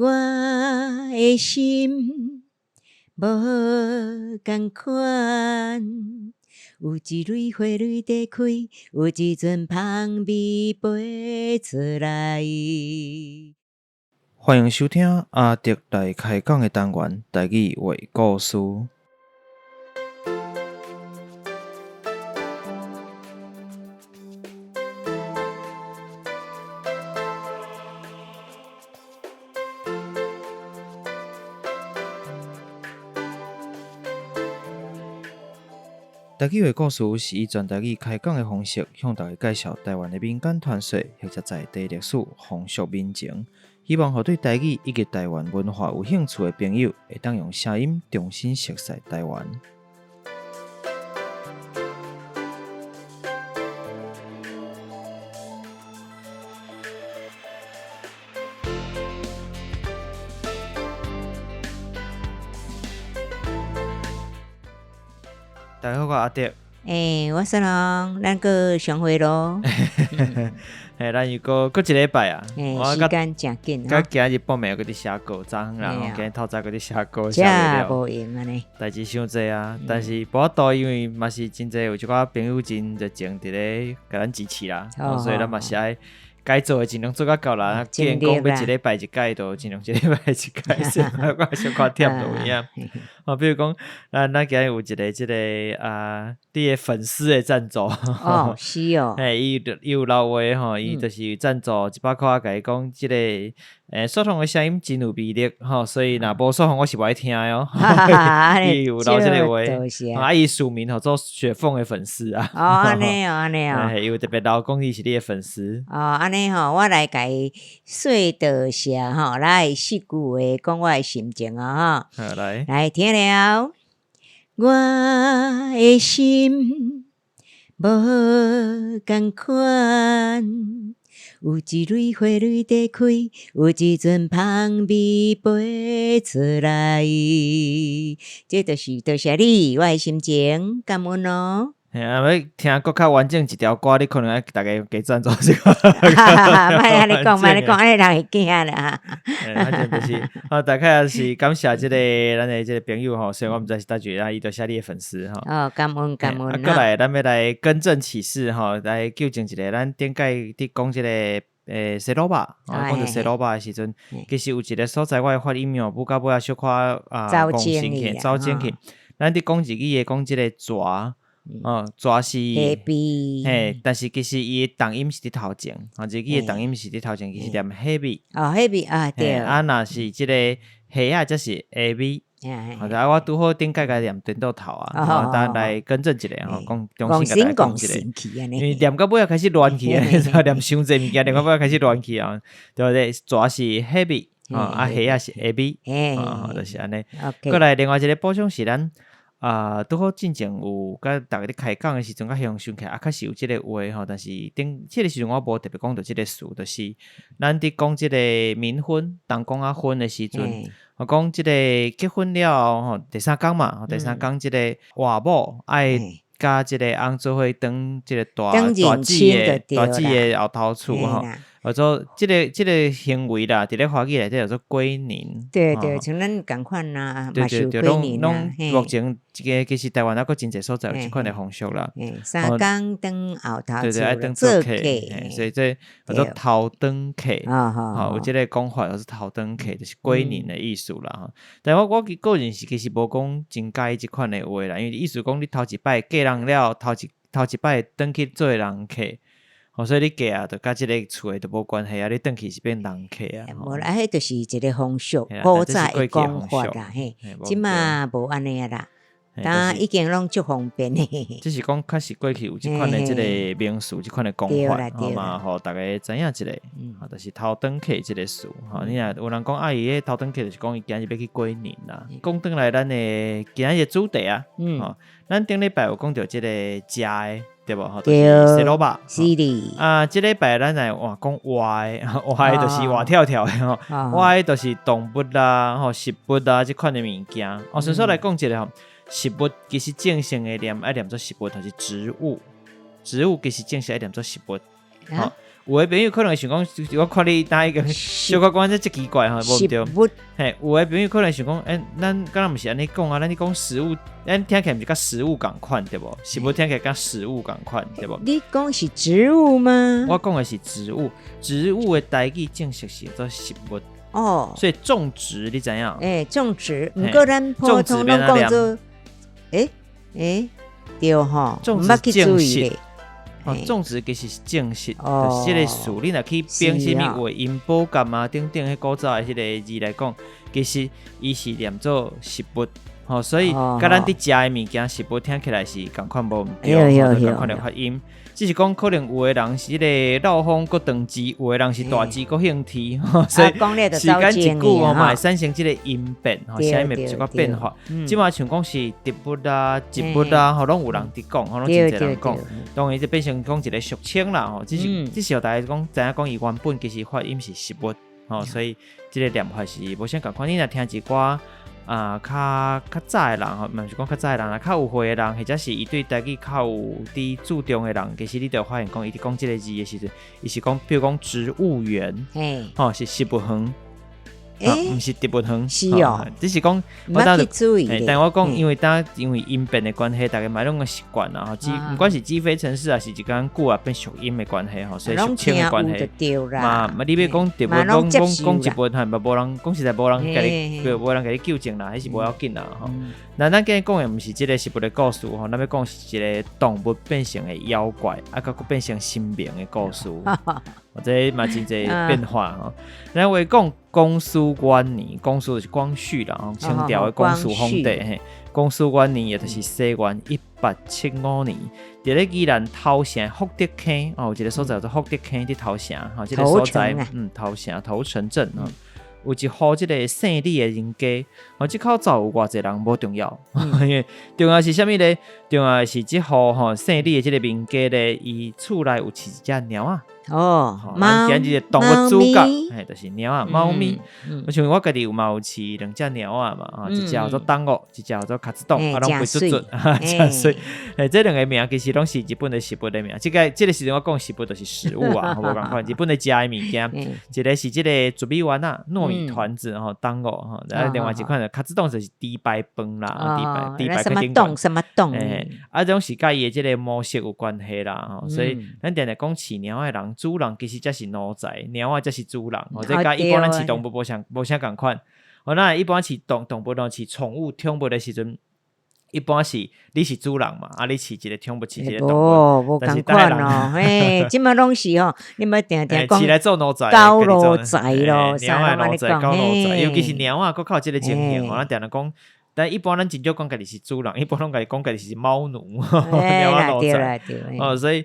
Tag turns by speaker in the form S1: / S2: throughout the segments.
S1: 我的心无同款，有一蕊花蕊在开，有一阵香味飞出来。
S2: 欢迎收听阿德来开讲的单元台语话故事。台语话故事是以全台语开讲的方式，向大家介绍台湾的民间传说或者在地历史、风俗民情，希望互对台语以及台湾文化有兴趣的朋友，会当用声音重新熟悉台湾。大家好，我阿德。
S1: 我是龙，咱个相会咯。
S2: 咱又过一礼拜啊，
S1: 时间真紧
S2: 甲今日报名嗰啲写稿，昨昏啦，今日透早嗰啲写稿写
S1: 袂了，无用安尼，
S2: 代志伤济啊。但是无法度，因为嘛是真济有一寡朋友真热情伫咧甲咱支持啦，所以咱嘛是爱该做的尽量做到够啦。既然讲要一礼拜一改，就尽量一礼拜一改，先我小可忝落去啊。比如讲，咱今日有一个即个你的粉丝的赞助。
S1: 是哦。
S2: 伊有留话吼，伊就是赞助100块，甲伊讲即个说谎的声音真有魅力吼，所以若无说谎我是不爱听的哦。伊有留即个话，伊署名吼做雪凤的粉丝啊。
S1: 安尼哦，安尼哦。
S2: 伊有特别留讲伊是你的粉丝。
S1: 安尼吼，我来甲伊说道谢吼，来4句话讲我的心情啊吼。来听了，我的心无同款，有一蕊花蕊在开，有一阵香味飞出来。这就是多谢你，我的心情，感恩哦。
S2: 要听搁较完整一条歌，你可能要大家加赞助一个。
S1: 莫安尼讲，安尼人会惊啦。
S2: 就是大概也是感谢即个咱的即个朋友吼，虽然我毋知是倒一个，伊就写你的粉丝吼。
S1: 感恩感恩。
S2: 过来，咱要来更正启事吼，来纠正一个，咱顶届伫讲即个西罗巴，讲到西罗巴的时阵，其实有一个所在我会发音秒不到尾啊，小可
S1: 走前
S2: 去。咱伫讲日语的讲即个蛇。蛇是
S1: heavy，
S2: 但是其实伊的重音是伫头前，日语的重音是伫头前，其实念 heavy。heavy
S1: 对。
S2: 若是即个虾啊，则是 heavy。我拄好顶届甲念颠倒头啊，咱来更正一下吼，重新甲大家讲一下，因为念到尾开始乱去啊，念伤济物件，念到尾开始乱去啊，对不对？蛇是 heavy，虾啊是 heavy，就是安尼。过来另外一个补充是咱。拄好进前有甲大家咧开讲的时阵，甲想起来确实有即个话吼，但是即个时阵我无特别讲到即个词，就是咱伫讲即个冥婚、当讲婚的时阵，我讲即个结婚了吼，第三天嘛，第三天即个外母爱甲即个翁做伙当即个大姊的后头厝吼。叫做即个行为啦，伫咧华语内底叫做归宁。
S1: 对，像咱共款啦，嘛是有归宁啦。
S2: 目前其實台灣還佫真濟所在有即款的風俗啦。
S1: 三更當後頭
S2: 對，愛當做客，所以這叫做頭當客。有即個講法，叫做頭當客，就是歸寧的意思啦。但我個人是其實無講真介意即款的話啦，因為意思講你頭一擺嫁人了，頭一擺當去做人客。所以你嫁啊，就甲即個厝誒都無關係啊！你轉去是變人客啊。
S1: 無啦，迄就是一個風俗，古早誒講法啦，嘿，即嘛無安尼啦，但已經攏足方便誒。
S2: 只是講確實過去有即款誒即個名詞，即款誒講法，好嘛，互大家知影一個，就是頭轉客即個詞。你若有人講伊迄頭轉客，就是講伊今日要去過年啦。講轉來咱誒今日誒主題啊，咱頂禮拜有講到即個食誒。對無？就是西羅巴。
S1: 是的。
S2: 即禮拜咱來講活的就是活跳跳的吼，活的就是動物啦、食物啦即款的物件。順便來講一個吼，食物其實正式的念愛念做食物，就是植物。植物其實正式愛念做食物。有的朋友可能想讲，我看你哪一个小可讲这奇怪吼，无对。嘿，有的朋友可能想讲，咱刚刚不是安尼讲啊？咱你讲食物，咱听起来不是跟食物共款对不？是不听起来跟食物共款对不？
S1: 你讲是植物吗？
S2: 我讲的是植物，植物的台语正式是做食物。
S1: 哦，
S2: 所以种植你知影？
S1: 种植，不过咱普通拢讲做，对吼，
S2: 种植正式。种植其实是正式，就是这个词，你若去编什么话，音波感啊，等等，迄古早的迄个字来讲，其实伊是念做食物。所以甲咱伫食的物件，食物听起来是共款无毋对，共款的发音。只是讲可能有的人是迄个老风搁长字，有的人是大字搁兴体，所以时间一久嘛会产生即个音变，声音一个变化。即马像讲是植物啊、植物啊，拢有人伫讲，拢真侪人讲，当然就变成讲一个俗称啦。只是有大家讲知影讲伊原本其实发音是食物，所以即个念法是无啥共款。你若听一寡较早的人毋是讲较早的人啦，较有会的人，或者是伊对台语较有伫注重的人，其实你就发现讲，伊伫讲即个字的时阵，伊是讲，比如讲植物园，是食物园。毋是植物园，
S1: 是哦，
S2: 只是讲
S1: 我去注意，
S2: 但我讲因为音变的关系，大家买拢个习惯啦，不管是鸡飞城市啊，是一间久啊变俗音的关系所以俗称的关系，嘛你要讲植物，讲植物，嘛无人讲实在无人甲你纠正啦，还是无要紧啦那咱今日讲的毋是即个食物的故事咱要讲是一个动物变成的妖怪，佮变成生命的故事。或者嘛真侪变化咱话讲光绪元年，光绪就是光绪啦清朝的光绪皇帝光绪元年也就是西元1875年，伫咧宜兰头城福德坑有一个所在叫做福德坑伫头城即个所在头城头城镇有一户即个姓李的人家即口走有偌济人无重要因为重要是啥物咧？重要是即户姓李的即个民家咧，伊厝内有饲一只猫啊
S1: 猫
S2: 今日动物主角就是猫啊猫咪像我家己有饲两只猫啊嘛一只叫做东岳，一只叫做卡兹洞拢肥嘟嘟真水这两个名其实拢是日本的食物的名这个时阵我讲食物就是食物无共款日本的食的物件一个是这个竹米丸啊糯米团子东岳另外一款卡兹洞就是猪排饭啦猪排
S1: 什么洞什么洞
S2: 这种是甲伊的这个模式有关系啦所以咱常常讲饲猫的人主人其实才是奴才，猫啊才是主人这甲一般咱饲动物无啥共款那一般饲动物饲宠物宠物的时阵一般是你是主人嘛你饲一个宠物饲一个动物
S1: 无共款即马拢是你们定定讲
S2: 饲来做奴才
S1: 高奴才咯
S2: 猫的奴才高奴才尤其是猫啊佫较有这个情形咱常常讲但一般咱真少讲家己是主人，一般拢家己讲家己是猫奴，猫奴才。所以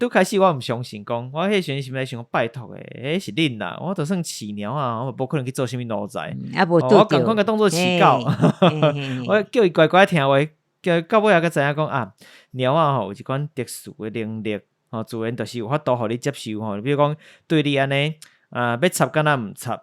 S2: 拄开始我毋相信讲，我迄时阵是想拜托是恁啦，我就算饲猫啊，我无可能去做啥物奴才。我共款个当做饲狗，我叫伊乖乖听话，叫到尾才知影讲猫啊有一款特殊的能力，自然就是有法度互你接受比如讲对你安尼。要插敢若毋插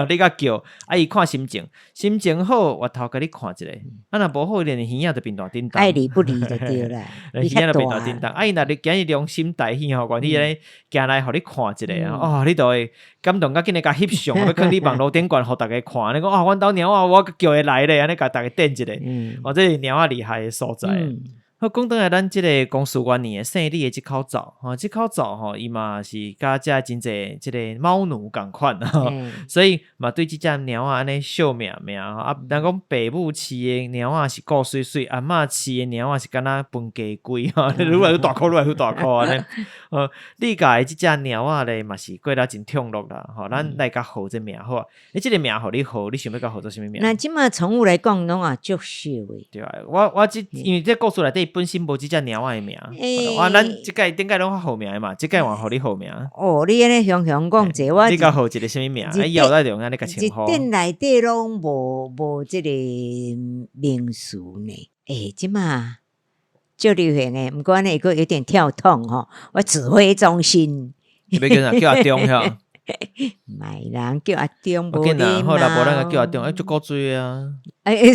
S2: 你甲叫伊看心情好回头甲你看一下若无好连耳仔都变大叮当
S1: 爱理不理就对啦
S2: 耳仔都变大叮当伊若你今日良心大喜管你咧行来互你看一下你就会感动甲紧咧甲翕相要放你网络顶悬互大家看你讲阮兜猫我叫会来咧安尼甲大家点一下这是猫厉害的所在讲倒来咱即个光绪元年的姓李的即口灶即口灶伊嘛是甲遮真济即个猫奴共款所以嘛对即只猫安尼惜命咱讲爸母饲的猫是顾水水阿嬷饲的猫是敢若分家龟愈来愈大箍愈来愈大箍安尼你家的即只猫咧嘛是过了真痛乐啦咱来甲号这名好即个名互你号你想要甲号做啥物名
S1: 那即马宠物来讲拢足少诶
S2: 对我因为这故事内底本身无即只猫仔的名咱即届顶届拢发号名的嘛即届换互你号名
S1: 你安尼详讲者我
S2: 你甲号一个啥物名以后再用安尼甲称呼
S1: 一顶内底拢无即个名词呢即马足流行诶毋过安尼个有点跳痛我指挥中心
S2: 要叫阿中
S1: 买人叫阿中
S2: 无紧啦，好啦，无咱个叫阿中，足够追啊！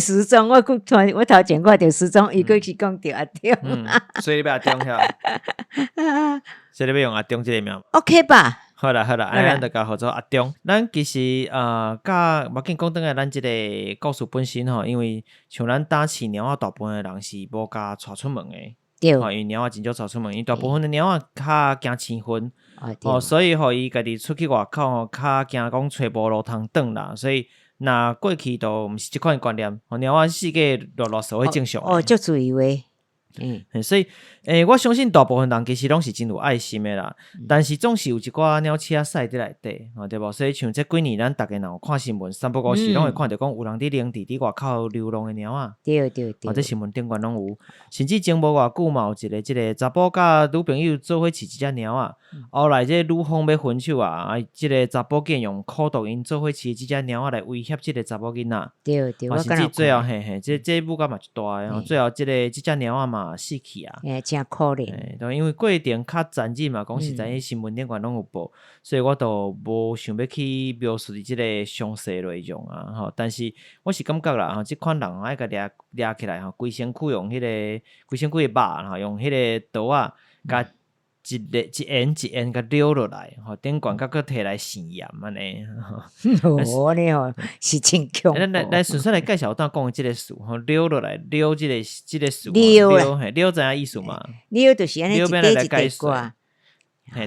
S1: 时钟我头前看到时钟，伊佫是讲着阿中，
S2: 所以你要阿中晓，所以你要用阿中这个名
S1: ，OK 吧？
S2: 好啦，安尼咱就甲合作阿中。咱其实甲无紧讲倒来，咱即个故事本身吼，因为像咱打饲猫仔，大部分的人是无甲带出门的。
S1: 对，
S2: 因为猫仔真少带出门，因为大部分的猫仔较惊青昏，所以互伊家己出去外口吼，较惊讲找无路通转啦。所以若过去都毋是即款观念，猫仔世界落社会正常。
S1: 足注意话。
S2: 所以我相信大部分人其实拢是真有爱心的啦，但是总是有一寡鸟鼠屎伫内底，对无？所以像这几年咱逐个若有看新闻，三不五时拢会看到讲有人伫领地伫外口流浪的猫仔，
S1: 对，
S2: 或者新闻顶悬拢有，甚至前无偌久嘛有一个即个查甫甲女朋友做伙饲一只猫仔，后来这女方要分手啊，即个查甫竟用苦毒因做伙饲即只猫仔来威胁即个查某囡仔，
S1: 对，
S2: 甚至最后这母甲嘛就大的，最后即只猫仔嘛死去啊，
S1: 真可怜。
S2: 因为过程较残忍嘛，讲实在，新闻顶悬拢有报，所以我都无想要去描述即个详细内容啊。吼，但是我是感觉啦，吼，即款人爱甲掠起来吼，规身躯用迄个规身躯的肉，吼，用迄个刀啊，甲一沿甲撩落来，吼，顶悬甲佫摕来试验安尼。
S1: 我呢吼是真恐怖。
S2: 来顺续来介绍，当讲即个词，吼，撩落来，撩即个词，撩知影意思嘛？
S1: 撩就是安尼一块一块挂，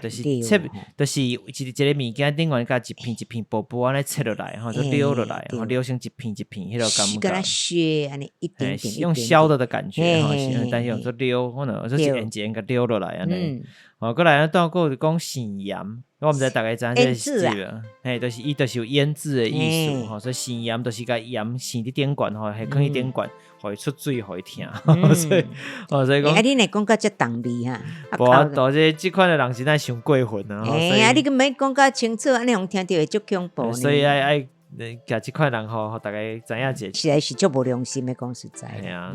S2: 就是切，就是一个物件顶悬甲一片一片薄薄安尼切落来，吼，就撩落来，吼，撩成一片一片，迄个感觉。
S1: 跟它削安尼一点点，
S2: 用削的感觉，吼，但是用做撩，可能就是沿甲撩落来安尼。哦，过来到过讲咸盐，我毋知大家知影这个字啊，就是伊就是有腌制的意思，吼，所以咸盐就是甲盐咸伫顶悬，吼，系放伫顶悬，互伊出水，互伊听，所以讲，
S1: 你来讲到这重味哈，
S2: 无啊，到即款的人是咱伤过分啊，
S1: 你个免讲较清楚，安尼互听到会足恐怖。
S2: 所以爱甲即款人吼，大家知影者，
S1: 实在是足无良心的，讲实在。
S2: 系啊。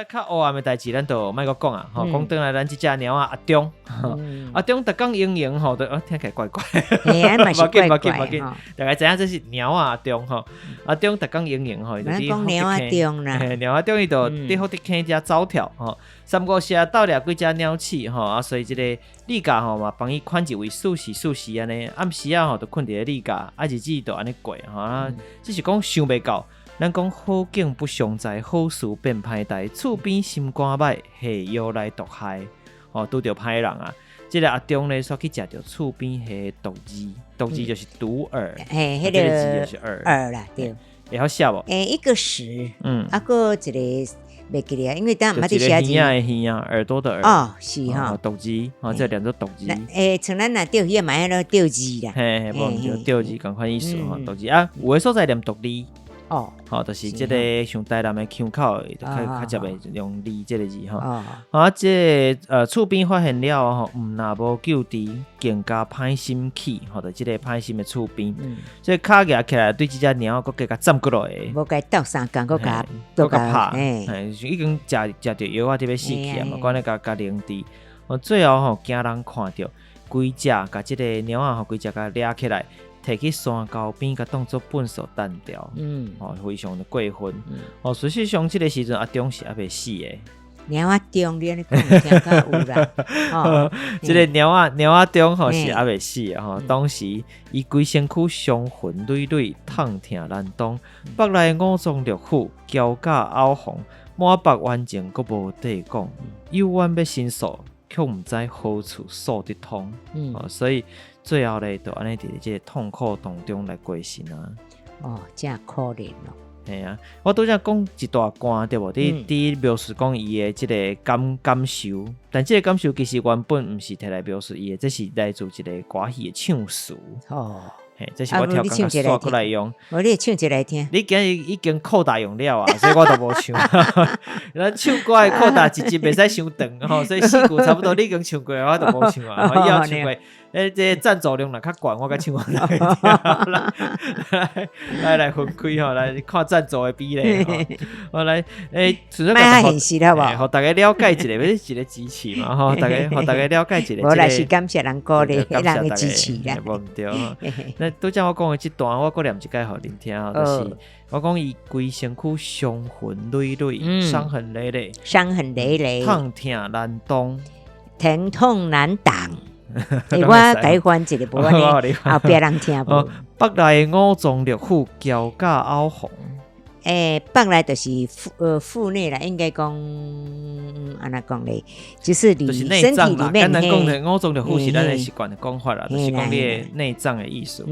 S2: 较黑暗的代志，咱就莫阁讲啊！吼，讲转来，咱即只猫啊，阿中，阿中逐工营营吼，听起来怪怪，无紧，大家知影这是猫啊阿中吼，阿中逐工营营吼，
S1: 咱讲猫阿中啦，
S2: 猫阿中伊就伫福德坑遮走跳吼，三五时斗掠几只鸟鼠吼，啊，所以即个李家吼嘛，帮伊款一位素食安尼，暗时啊吼，就困伫咧李家，啊日子就安尼过吼，只是讲想袂到。咱讲好景不常在，好事变歹代。厝边心肝歹，下药来毒害。哦，拄着歹人啊！即个阿中咧，煞去食着厝边迄毒字，毒字就是毒耳。
S1: 迄
S2: 个字就是
S1: 耳啦，对。
S2: 会好写无？
S1: 一个屎，啊个一个袂记咧，因为当嘛伫写字。
S2: 耳的耳，耳朵的耳。
S1: 哦，是哈。
S2: 毒字，哦，这两个毒字。
S1: 像咱若钓鱼嘛，迄个钓字啦。
S2: 无就钓字共款意思吼，毒字啊，有诶所在念毒字。好，就是即个像台南的腔口，较接的用字即个字吼。啊，即厝边发现了吼，若无救治，更加歹心起，吼，就即个歹心的厝边，所以脚举起来对即只猫，佮加占过来，
S1: 无该斗相共，佮加
S2: 拍，已经食着药啊，特别死去啊嘛，管咧加零治，最后吼惊人看着，规只甲即个猫啊，吼，规只甲掠起来。摕去山沟边，甲当做粪扫弹掉，非常的过分。事实上，即个时阵阿中是还未死的。
S1: 猫仔中，你安尼讲听较有啦。
S2: 即个猫仔中吼是还未死的吼。当时伊规身躯伤痕累累，痛痛难当，腹内五脏六腑交甲凹红，满腹完整阁无地讲，有冤要申诉，却毋知何处诉得通。所以。最后咧，就安尼伫即个痛苦当中来过身啊！
S1: 哦，真可怜哦。
S2: 系啊，我拄则讲一大段对无？伫描述讲伊的即个感受，但即个感受其实原本毋是摕来描述伊的，这是来自一个歌戏的唱词。哦，这是我调刚刷过来用。
S1: 我你唱一来听。
S2: 你今日已经扩大用了啊，所以我都无唱。咱唱歌的扩大一集袂使伤长吼，所以4句差不多你已经唱过，我都无唱啊。以后唱过。这赞助量若较悬，我甲唱来分开吼，来看赞助的比例吼。我来
S1: 卖现实好无？
S2: 互大家了解一下，要一个支持嘛吼，大家了解一下。
S1: 无来是感谢人鼓励，人的支持啦。
S2: 无毋对吼。那拄则我讲的这段，我搁念一解互恁听吼，就是我讲伊规身躯伤痕累累，伤痕累累，痛痛难当，
S1: 疼痛难挡。我改翻一个无安尼，后壁人听无。
S2: 北来五脏六腑，交甲凹红。
S1: 北来就是腹内啦，应该讲安那讲咧，就是你身体里面。
S2: 咱讲的五脏六腑是咱的习惯的讲法啦，就是讲你的内脏的意思。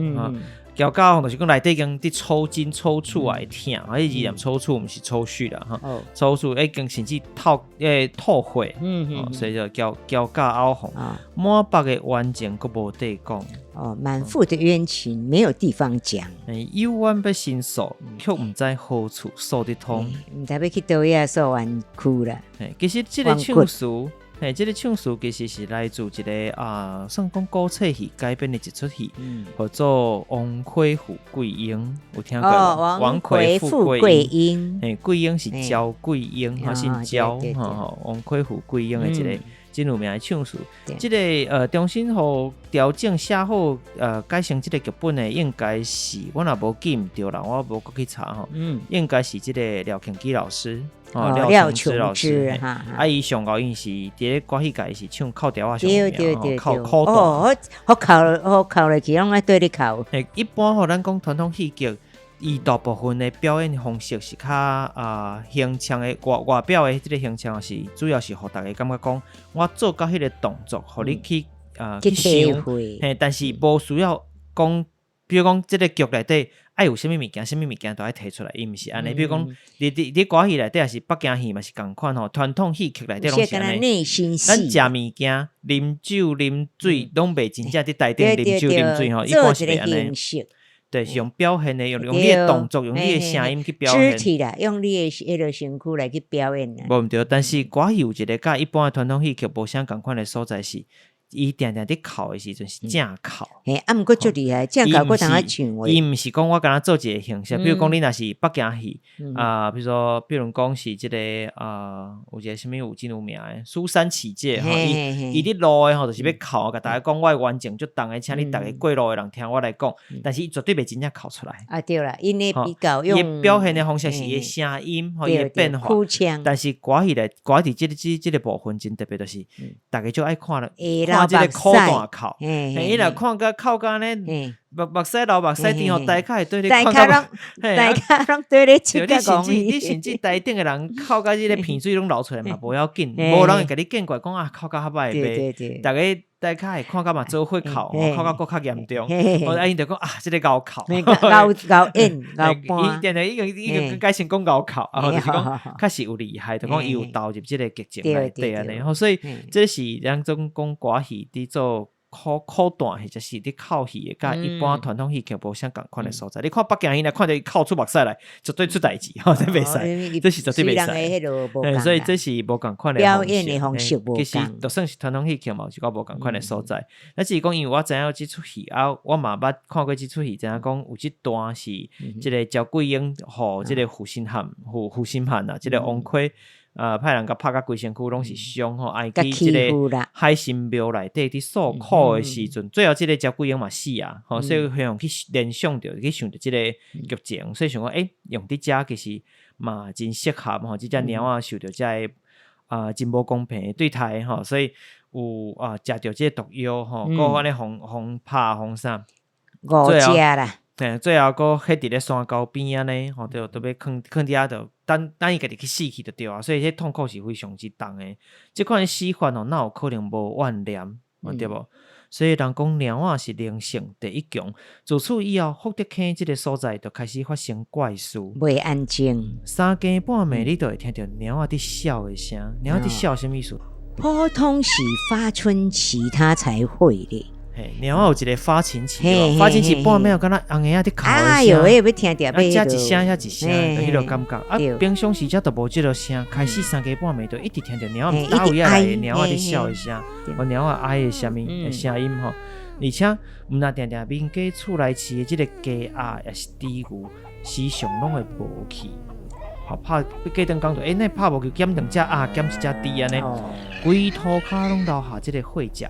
S2: 交甲凹红就是讲内底已经伫抽筋抽搐啊，会痛，迄字念抽搐，毋是抽搐啦哈。抽搐已经甚至吐血，所以就交甲凹红，满腹的冤情佫无地讲。
S1: 满腹的冤情没有地方讲。
S2: 有冤要申诉，却毋知何处诉得通。
S1: 毋知要去倒遐诉冤屈啦。
S2: 其实这个唱词。这个唱词其实是来自一个算讲古册戏改编的一出戏，叫做《王魁富贵英》，有听过吗？王魁富贵英，贵英是焦贵英，姓焦，王魁富贵英的一个真有名的唱词。这个重新互调整写好，改成这个剧本的应该是我若无记唔对啦，我无去查吼，应该是这个廖庆基老师。廖琼老师，伊上高因是伫咧歌戏界是唱靠调啊，上名靠口段。
S1: 我靠了去，拢爱对你靠。
S2: 一般吼，咱讲传统戏剧，伊大部分的表演方式是较形象的外表的这个形象是主要是互大家感觉讲，我做到迄个动作，互你去想，但是无需要讲，比如讲这个剧内底。爱有啥物物件，啥物物件都爱提出来，伊毋是安尼。比如讲，你歌戏内底也是北京戏嘛，是共款吼。传统戏剧内底拢是安尼。咱食物件、啉酒、啉水，拢袂真正伫台顶啉酒、啉水吼。一般是袂安尼。对，是用表现的，用你的动作，用你的声音去表现。
S1: 肢体啦，用你的迄个身躯来去表演啦。
S2: 无毋对，但是歌戏有一个甲一般的传统戏剧无啥共款的所在是。伊定定伫哭的时阵是正哭，
S1: 毋过足厉害，正哭我当下唱话。
S2: 伊毋是讲我敢若做一个形式，比如讲你若是北京戏，比如讲是这个有一个什么有真有名的苏三起解吼，伊伫路的吼就是要哭，甲大家讲我的冤情足重的，请你大家过路的人听我来讲，但是伊绝对袂真正哭出来。
S1: 对啦，因为比较用
S2: 伊表现的方式是伊的声音吼，伊的变化，但是歌戏咧，歌伫这个部分真特别，就是大家就爱看了。看这个口段哭，伊若看甲哭甲呢，目屎流目屎甜吼，大家会对你看甲，
S1: 大家拢对你笑甲讲
S2: 你甚至台顶的人哭甲这个鼻水拢流出来嘛，无要紧，无人会甲你见怪讲哭甲较歹呗，大家会看甲嘛做伙哭，哭甲佫较严重，因就讲这个咬哭，
S1: 咬演咬
S2: 伊定定伊个改成讲咬哭，或者是讲确实有厉害，就讲伊有投入这个剧情内底安尼，所以这是咱种讲歌戏伫做。口段或者是你哭戏的，甲一般传统戏剧无啥共款的所在。你看北京戏来，看到伊哭出目屎来，绝对出代志，这袂使，这是绝对袂使。所以这是无共款的
S1: 表演的方式无共。
S2: 其实就算是传统戏剧嘛，是个无共款的所在。那只是讲，因为我知影这出戏我嘛捌看过这出戏，知影讲有这段是这个焦桂英和这个负心汉啊，这个王魁。派人甲拍甲规身躯拢是伤吼，爱去即个海神庙内底伫诉苦的时阵，最后即个焦桂英嘛死啊，吼，所以向去联想着，去想着即个剧情，所以想讲，用伫遮其实嘛真适合吼，即只猫啊受着遮个真无公平的对待吼，所以有食着即个毒药吼，个安尼互拍互啥，
S1: 误食啦。
S2: 最后佫迄伫咧山沟边安尼，吼，都要囥伫遐着，等伊家己去死去就对啊，所以迄痛苦是非常之重诶。即款死法哪有可能无怨念，对无？所以人讲猫仔是灵性第一强。自此以后，福德坑即个所在就开始发生怪事，
S1: 袂安静。
S2: 三更半暝，你就会听到猫仔伫笑诶声。猫仔伫笑什么意思？
S1: 普通是发春期，它才会咧。
S2: 猫有一个发情期，发情期半暝有敢若红鸭伫哭
S1: 哎哟，要听着，
S2: 遮一声遐一声，就迄落感觉。平常时则都无即落声，开始三更半暝就一直听着猫仔打位来，猫仔伫笑的声，猫仔哀的声音吼。而且毋若定定民家厝内饲的即个鸡鸭也是猪牛，时常拢会无去。拍过顿讲就那拍无去减2只鸭，减1只猪安尼，规涂骹拢留下即个血迹，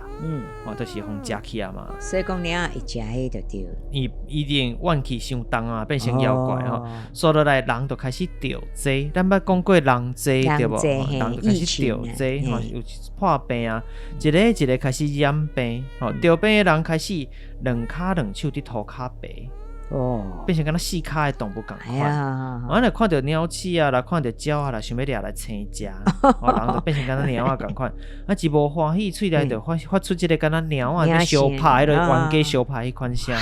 S2: 就是互食去啊嘛。
S1: 所以讲你啊，一食迄就对。
S2: 伊一定怨气伤重啊，变成妖怪吼，所以落来人就开始着济。咱捌讲过人济对无？人就开始着济吼，有破病啊，一个一个开始染病，着病的人开始2骹2手伫涂骹白。变成敢若4脚的动物共款。我若看到鸟鼠啊，啦看到鸟啊，啦想要掠来生食，人就变成敢若鸟啊共款。一无欢喜，喙内就发出即个敢若鸟啊在相拍，迄个冤家相拍迄款声。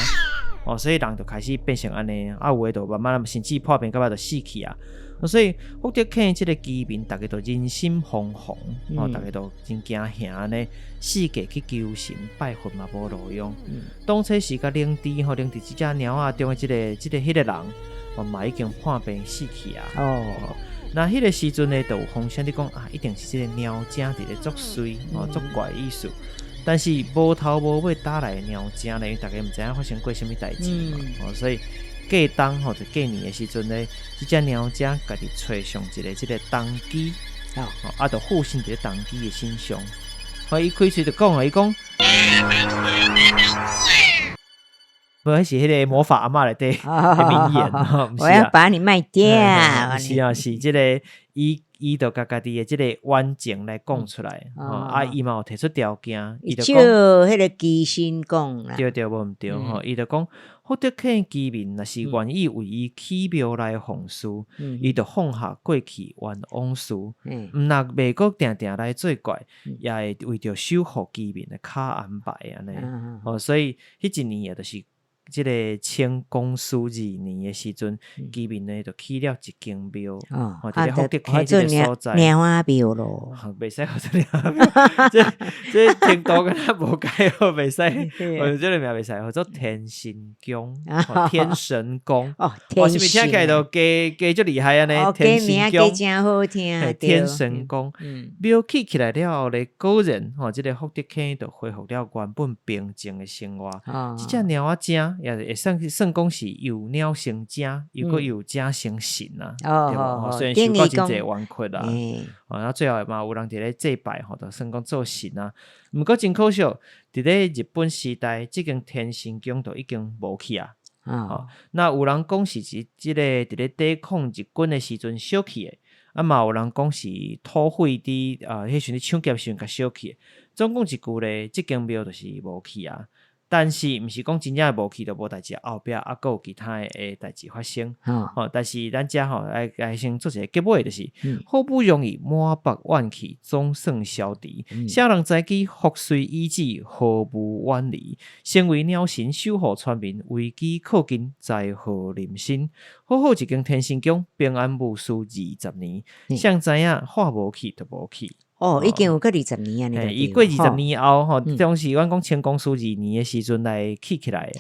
S2: 所以人就开始变成安尼，有诶就慢慢甚至破病，到尾就死去啊。所以福德坑即个居民，大家都人心惶惶，大家都真惊吓安尼，四界去求神拜佛嘛无路用。当初是甲领地即只鸟啊中的迄个人，嘛已经破病死去啊。那迄个时阵呢，就有风声伫讲啊，一定是即个鸟精伫咧作祟，作怪意思。但是无头无尾打来的鸟精呢，因为大家毋知影发生过什么代志嘛，所以。过冬或者过年的时阵呢，即只鸟精家己吹上一个即个冬机，就附身伫冬机的身上。伊开嘴就讲了，伊讲，无是迄个魔法阿嬷内底的名言，
S1: 我要把你卖掉。
S2: 是啊，是即个伊就家己的即个完整来讲出来，伊嘛有提出条件，伊就讲，
S1: 迄个机身讲啦，
S2: 对无毋对吼，伊就讲。福德坑居民若是愿意为伊起庙来奉事，伊就放下过去冤枉事，毋若袂阁定定来做怪，也会为着守护居民的脚安排安尼。所以迄一年也就是即个清光绪2年的时阵，居民呢就起了一间庙，即个福德坑即个所在，
S1: 鸟仔庙咯，
S2: 袂使好做鸟仔庙，这听到敢若无解好，袂使，我这个名袂使，叫做天神宫，天神宫，是咪听起来就加足厉害安尼？天神宫
S1: 真好听，
S2: 天神宫庙起来了后咧，果然即个福德坑就恢复了原本平静的生活，即只鸟仔精。也会算讲是有鸟成精，又搁有精成神啊，对无？虽然受到真侪冤屈啦，然后最后嘛有人伫咧祭拜，就算讲做神啊。毋过真可惜，伫咧日本时代，即间天神宫就已经无去啊。那有人讲是即个伫咧抵抗日军的时阵烧去的，嘛有人讲是土匪伫迄时阵抢劫时阵甲烧去的。总共一句咧，即间庙就是无去啊。但是毋是讲真正无去就无代志，后壁还佫有其他的代志发生。但是咱遮来先做一个结尾，就是好不容易满腹怨气总算消除，啥人知己福衰已至，毫无远离。身为鸟神守护全民，危机靠近，灾祸临身。好好一间天神宫，平安无事20年。谁知影话无去就无去。
S1: 已经有过20年啊！
S2: 伊过20年后，当时阮讲清光绪2年的时阵来起来，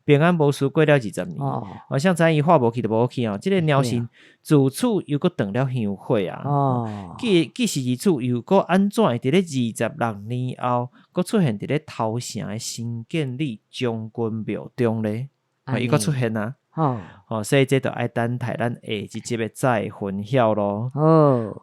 S2: 平安无事过了20年。像知伊话无去就无去即个鸟神自此又搁断了香火啊！既是如此，又搁安怎会伫咧26年后，搁出现伫咧头城的新建立将军庙中咧？伊搁出现啊！所以这就爱等待咱下一集的再分享咯。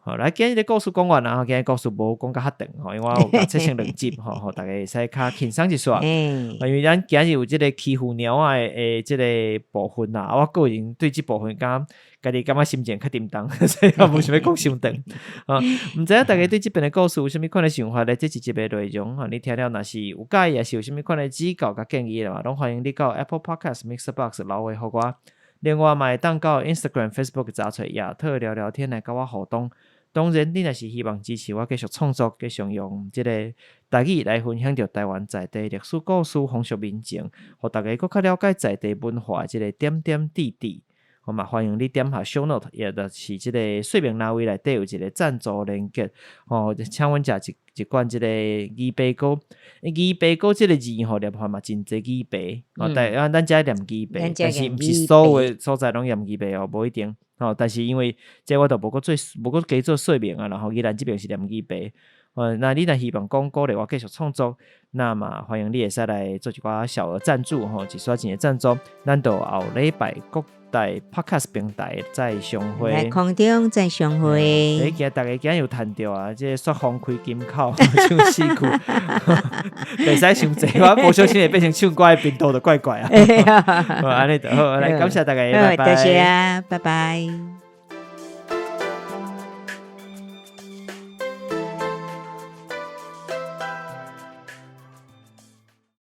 S2: 好，来今日的故事讲完啦，今日故事无讲甲较长，因为我有切成2集，大家会使较轻松一撮。因为咱今日有即个欺负鸟仔的即个部分啦，我个人对即部分家己感觉心情较沉重，所以我无想要讲伤长。毋知影大家对即边的故事有啥物款的想法咧？这一集的内容，你听了若是有介意，也是有啥物款的指教甲建议啦，拢欢迎你到 Apple Podcast、Mixerbox 留话互我。另外嘛会当到 Instagram、Facebook 查找亚特聊聊天来甲我互动。当然，你若是希望支持我继续创作，继续用即个台语来分享着台湾在地历史故事、风俗民情，互大家更较了解在地文化即个点点滴滴。嘛欢迎你点下 show note， 也就是即个说明栏位内底有一个赞助连结，请阮食一罐即个鱼白糕。鱼白糕即个字念法嘛真济鱼白，咱遮念鱼白，但是毋是所有所在拢念鱼白无一定。但是因为这我都无搁加做说明啊，然后依然即边是念鱼白。那你若希望讲鼓励我继续创作，那么欢迎你会使来做一寡小额赞助吼，一刷钱的赞助，咱就后礼拜各大 podcast 平台再相会，
S1: 来空中再相会。
S2: 今日大家今日有谈到啊，这雪峰开金口唱戏曲，袂使伤济，我无小心会变成唱歌的频道就怪怪啊。安尼就好，来感谢大家，拜拜。
S1: 多谢啊，拜拜。